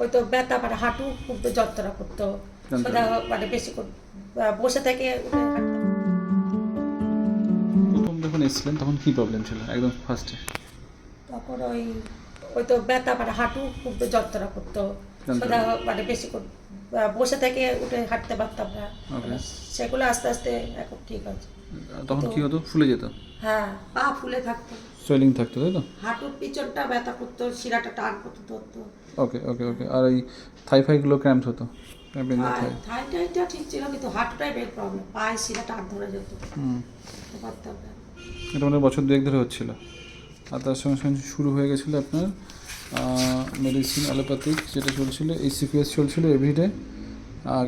ওই তো ব্যথা মানে হাঁটু খুব যন্ত্রণা করতো, সোজা মানে বেশি বসে থেকে উঠে হাঁটতে। প্রথম যখন এসেছিলেন তখন কি প্রবলেম ছিল একদম ফার্স্টে? তখন ওই ওই তো ব্যথা মানে হাঁটু খুব যন্ত্রণা করতো, সোজা মানে বেশি বসে থেকে উঠে হাঁটতে পারতাম না। সেগুলো আস্তে আস্তে এখন ঠিক আছে। তখন কি হতো, ফুলে যেত? হ্যাঁ, পা ফুলে থাকতো, সোয়েলিং থাকতো, তাই তো? হাঁটুর পিছনটা ব্যথা করতো, শিরাটা টান করতে ধরতো। ওকে ওকে ওকে। আর এই থাইগুলো ক্র্যাম্প হতো? থাইটা ঠিক ছিল, কিন্তু হাঁটুটাই মেন প্রবলেম, পায়ে শিরা টান ধরে যেত, পারতাম না। এটা মানে বছর দুয়েক ধরে হচ্ছিল, আর তার সঙ্গে সঙ্গে শুরু হয়ে গেছিলো আপনার মেডিসিন অ্যালোপ্যাথিক যেটা চলছিল, ACPS চলছিল এভরিডে,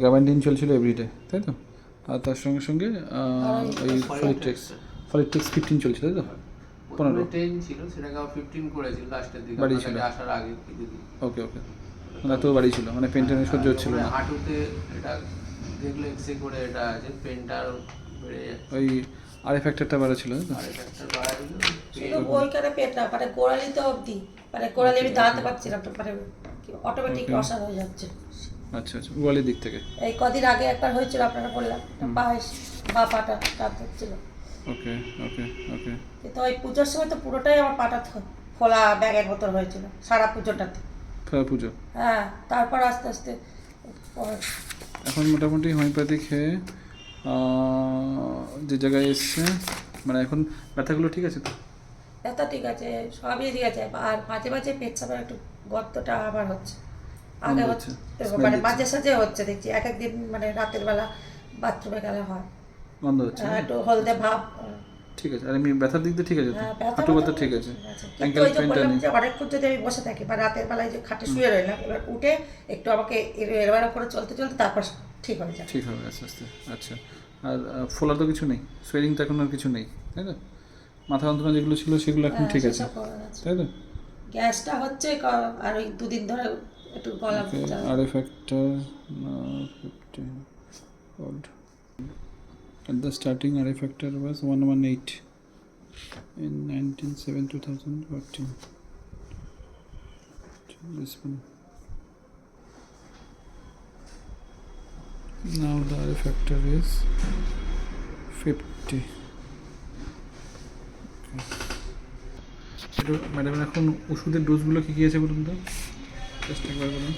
গ্যাবান্ডিন চলছিল এভরিডে, তাই তো? আর তার সঙ্গে সঙ্গে ওই ফলিট্রিক্স 15 চলছিল, তাই তো? 15 ছিল, সেটাকে 15 করেছিল লাস্টের দিকে, বাড়ি ছিল আসার আগে কিছুদিন। ওকে ওকে, মানে এত বাড়ি ছিল, মানে পেন টেনের সহ্য হচ্ছিল না। হাঁটুতে এটা দেখলে এক্সরে করে এটা আছে, পেনটা আরও বেড়ে যাচ্ছে। ওই আরএফ ফ্যাক্টরটা বাড়া ছিল, তাই তো? আর একটা বাড়া দিল শুধু ওইখানে পেট না, মানে গোড়ালিতে অবধি, মানে গোড়ালি আমি দাঁড়াতে পারছিলাম না, মানে অটোমেটিক অসার হয়ে যাচ্ছে। আচ্ছা আচ্ছা, গোয়ালির দিক থেকে। এই কদিন আগে একবার হয়েছিল, আপনারা বললাম পায়ে বা পাটা টান হচ্ছিল। ওকে ওকে ওকে। কিন্তু ওই পুজোর সময় তো পুরোটাই আমার পাটা খোলা ব্যাগের মতন হয়েছিল সারা পুজোটাতে। পুজো। হ্যাঁ, তারপর আস্তে আস্তে এখন মোটামুটি হোমিওপ্যাথি খেয়ে যে জায়গায় এসছে, মানে এখন ব্যথাগুলো ঠিক আছে তো? ব্যথা ঠিক আছে, সবই ঠিক আছে, আর মাঝে মাঝে পেচ্ছাপের একটু গর্তটা আবার হচ্ছে। আগে হচ্ছে মানে মাঝে সাঝে হচ্ছে দেখছি, এক একদিন মানে রাতের বেলা বাথরুমে গেলে হয়, বন্ধ হচ্ছে, একটু হলদে ভাব। ঠিক আছে। আর এমনি ব্যথার দিক দিয়ে ঠিক আছে তো? ব্যথা হাঁটু ব্যথা ঠিক আছে? কিন্তু ওই যে বললাম যে অনেকক্ষণ যদি আমি বসে থাকি বা রাতের বেলায় যে খাটে শুয়ে রইলাম, এবার উঠে একটু আমাকে এরবার করে চলতে চলতে তারপর ঠিক হয়ে যায়। ঠিক হবে আস্তে আস্তে। আচ্ছা, আর ফোলার তো কিছু নেই, সোয়েলিং তো এখন আর কিছু নেই, তাই তো? মাথা যন্ত্রণা যেগুলো ছিল সেগুলো এখন ঠিক আছে, তাই তো? গ্যাসটা হচ্ছে আর ওই দুদিন ধরে একটু গলা আর factor 15 old. At the starting, RA factor was 118 in 1907-2014. This one. Now the RA factor is 50. Madam, এখন ওষুধের ডোজগুলো কী কী আছে বলুন তো, জাস্ট একবার বলুন।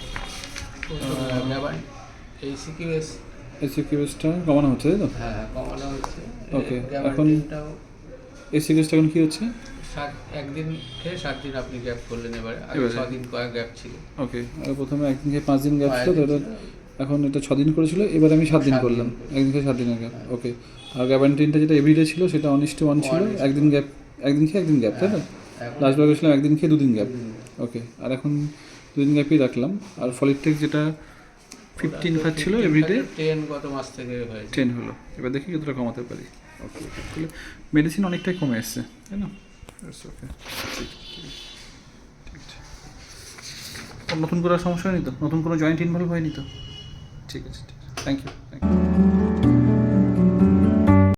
ACQS-টা কমানো হচ্ছে, তাই তো? হ্যাঁ, কমানো হচ্ছে। ওকে, এখন ACQS-টা এখন কী হচ্ছে? একদিন খেয়ে 7 দিন আপনি গ্যাপ করলেন, এবারে 6 দিন কয়েক গ্যাপ ছিল। ওকে, আর প্রথমে একদিন খেয়ে 5 দিন গ্যাপ ছিল, তো এখন এটা 6 দিন করেছিল, এবার আমি 7 দিন করলাম, একদিন খেয়ে 7 দিনের গ্যাপ। ওকে, আর গ্যাবান্টিনটা যেটা এভরিডে ছিল সেটা 1:1 ছিল, একদিন গ্যাপ, একদিন খেয়ে একদিন গ্যাপ, তাই তো? লাস্টবার গেছিলাম একদিন খেয়ে 2 দিন গ্যাপ। ওকে, আর এখন 2 দিন গ্যাপই রাখলাম। আর ফলিট্রিক্স যেটা 15 খাচ্ছিল এভরিডে, 10 গত মাস থেকে হয়েছে, 10 হলো। এবার দেখি কতটা কমাতে পারি। ওকে ওকে, তাহলে মেডিসিন অনেকটাই কমে এসছে, তাই না? ওকে, ঠিক আছে। নতুন করার সমস্যা হয়নি তো? নতুন কোনো জয়েন্ট ইনভলভ হয়নি তো? ঠিক আছে, ঠিক আছে, থ্যাংক ইউ।